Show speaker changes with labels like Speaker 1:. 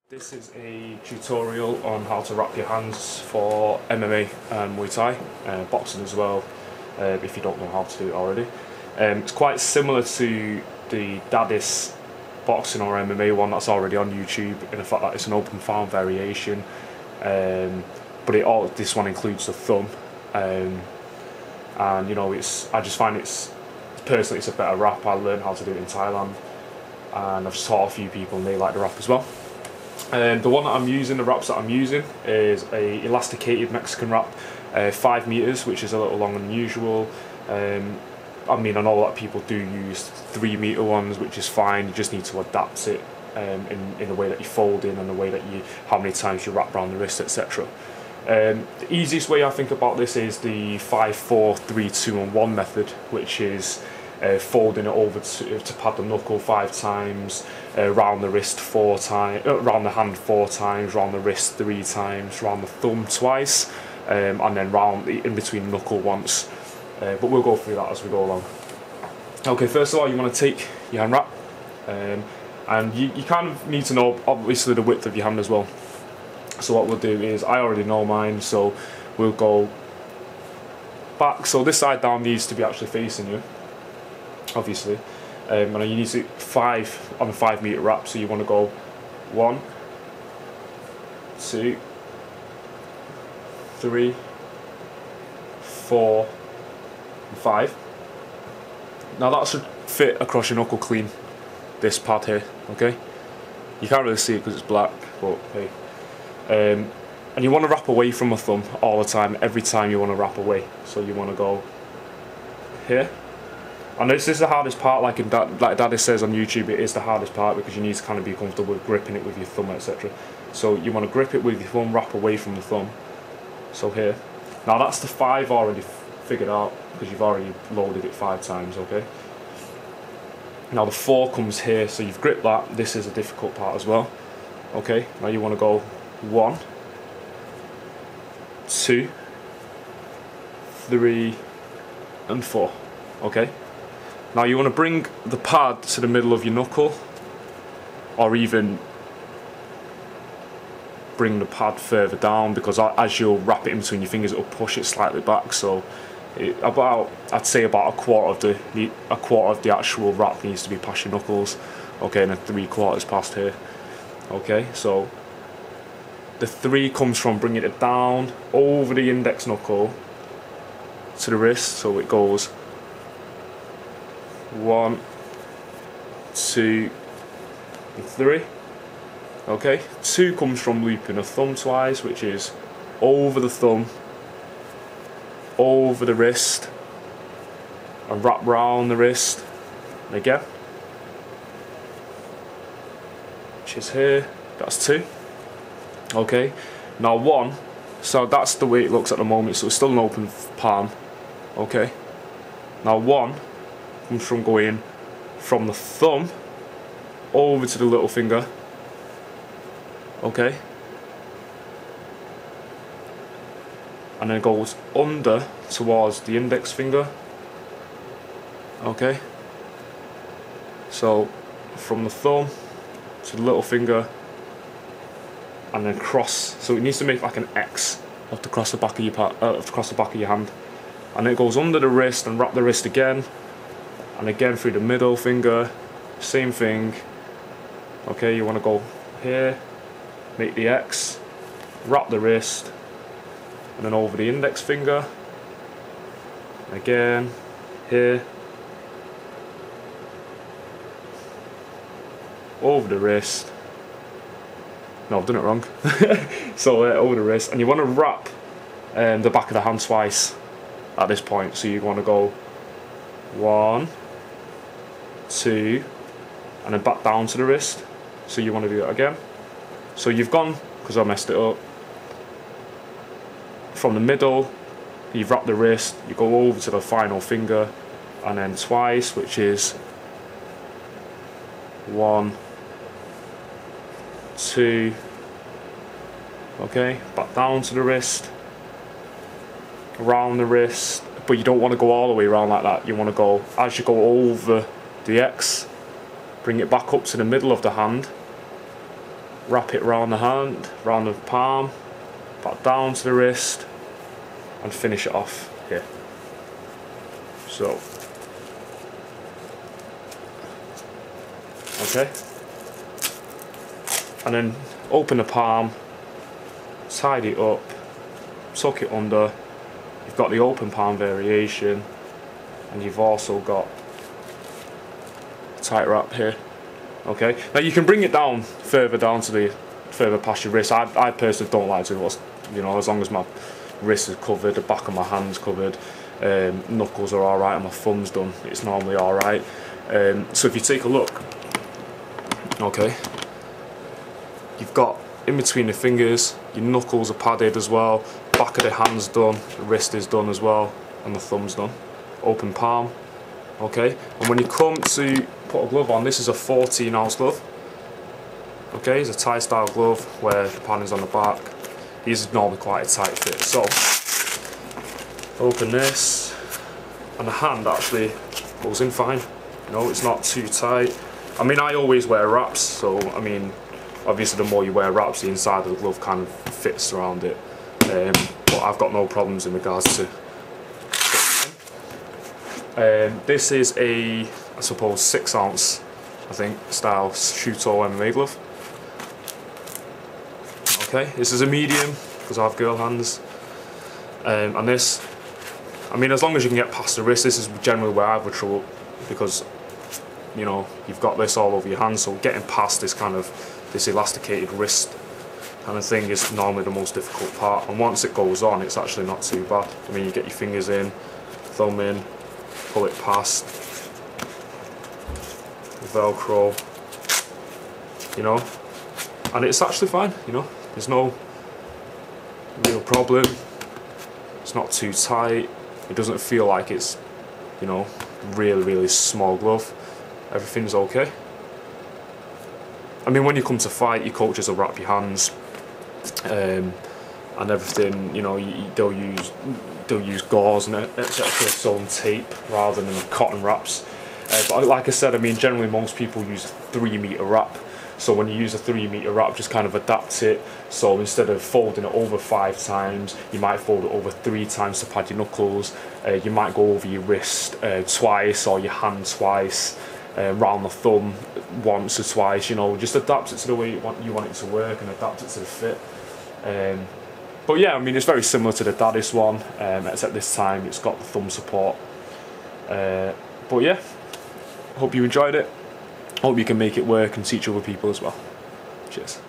Speaker 1: This is a tutorial on how to wrap your hands for MMA and Muay Thai, boxing as well, if you don't know how to do it already. It's quite similar to the Daddis boxing or MMA one that's already on YouTube, in the fact that it's an open palm variation, but this one includes the thumb, and you know, I just find personally it's a better wrap. I learned how to do it in Thailand, and I've taught a few people and they like the wrap as well. The one that I'm using, the wraps that I'm using, is a elasticated Mexican wrap, 5 meters, which is a little longer than usual. I mean, I know that people do use 3 meter ones, which is fine. You just need to adapt it in the way that you fold in and the way that how many times you wrap around the wrist, etc. The easiest way I think about this is the 5, 4, 3, 2 and 1 method, which is folding it over to pad the knuckle 5 times, round the wrist 4 times, round the hand 4 times, round the wrist 3 times, round the thumb twice, and then round in between knuckle once. But we'll go through that as we go along. Okay, first of all, you want to take your hand wrap, and you kind of need to know obviously the width of your hand as well. So what we'll do is, I already know mine, so we'll go back. So this side down needs to be actually facing you, obviously, and you need to 5 on a 5 meter wrap. So you want to go 1, 2, 3, 4, and 5. Now that should fit across your knuckle clean, this pad here. Okay, you can't really see it because it's black, but hey. And you want to wrap away from a thumb all the time. Every time you want to wrap away, so you want to go here. And this is the hardest part, like Daddy says on YouTube, it is the hardest part because you need to kind of be comfortable with gripping it with your thumb, etc. So you want to grip it with your thumb, wrap away from the thumb. So here. Now that's the 5 already figured out because you've already loaded it 5 times, okay? Now the 4 comes here, so you've gripped that. This is a difficult part as well. Okay, now you want to go 1, 2, 3, and 4. Okay. Now you want to bring the pad to the middle of your knuckle, or even bring the pad further down, because as you'll wrap it in between your fingers, it'll push it slightly back. So I'd say about a quarter of the actual wrap needs to be past your knuckles. Okay, and then 3/4 past here. Okay, so the 3 comes from bringing it down over the index knuckle to the wrist, so it goes 1, 2, and 3. Okay, 2 comes from looping the thumb twice, which is over the thumb, over the wrist, and wrap round the wrist, and again, which is here. That's 2. Okay, now 1, so that's the way it looks at the moment, so it's still an open palm. Okay, now 1 comes from going from the thumb over to the little finger. Okay, and then it goes under towards the index finger. Okay, so from the thumb to the little finger, and then cross. So it needs to make like an X across the back of your hand, and then it goes under the wrist and wrap the wrist again, and again through the middle finger. Same thing. Okay, you want to go here, make the X, wrap the wrist, and then over the index finger. Again, here, over the wrist. No, I've done it wrong. So over the wrist, and you want to wrap the back of the hand twice at this point. So you want to go 1, 2, and then back down to the wrist. So you want to do that again. So you've gone, because I messed it up, from the middle, you've wrapped the wrist, you go over to the final finger, and then twice, which is 1, 2, okay, back down to the wrist, around the wrist, but you don't want to go all the way around like that. You want to go, as you go over the X, bring it back up to the middle of the hand, wrap it around the hand, round the palm, back down to the wrist, and finish it off here. So, okay, and then open the palm, tidy it up, tuck it under. You've got the open palm variation, and you've also got a tight wrap here. Okay, now you can bring it down further down to the further past your wrist. I personally don't like to, you know, as long as my wrist is covered, the back of my hand's covered, knuckles are alright, and my thumb's done, it's normally alright. So if you take a look, okay, you've got in between the fingers, your knuckles are padded as well, back of the hand's done, the wrist is done as well, and the thumb's done. Open palm, okay, and when you come to put a glove on, this is a 14-ounce glove. Okay, it's a Thai style glove where the padding's on the back. These are normally quite a tight fit. So, open this, and the hand actually goes in fine. You know, it's not too tight. I mean, I always wear wraps, so I mean, obviously the more you wear wraps, the inside of the glove kind of fits around it. But I've got no problems in regards to. This is a, I suppose, 6-ounce, I think, style Shuto MMA glove. Okay, this is a medium because I have girl hands. And this, I mean, as long as you can get past the wrist, this is generally where I have trouble, because, you know, you've got this all over your hand, so getting past this kind of, this elasticated wrist kind of thing is normally the most difficult part. And once it goes on, it's actually not too bad. I mean, you get your fingers in, thumb in, pull it past, Velcro, you know, and it's actually fine, you know, there's no real problem, it's not too tight, it doesn't feel like it's, you know, really small glove, everything's okay. I mean, when you come to fight, your coaches will wrap your hands, and everything, you know, they'll use gauze and etc. sewn tape rather than cotton wraps. But like I said, I mean, generally most people use a 3 metre wrap. So when you use a 3 metre wrap, just kind of adapt it. So instead of folding it over 5 times, you might fold it over 3 times to pad your knuckles. You might go over your wrist twice, or your hand twice, round the thumb once or twice. You know, just adapt it to the way you want it to work, and adapt it to the fit. But yeah, I mean, it's very similar to the Daddis one, except this time it's got the thumb support. But yeah, hope you enjoyed it. Hope you can make it work and teach other people as well. Cheers.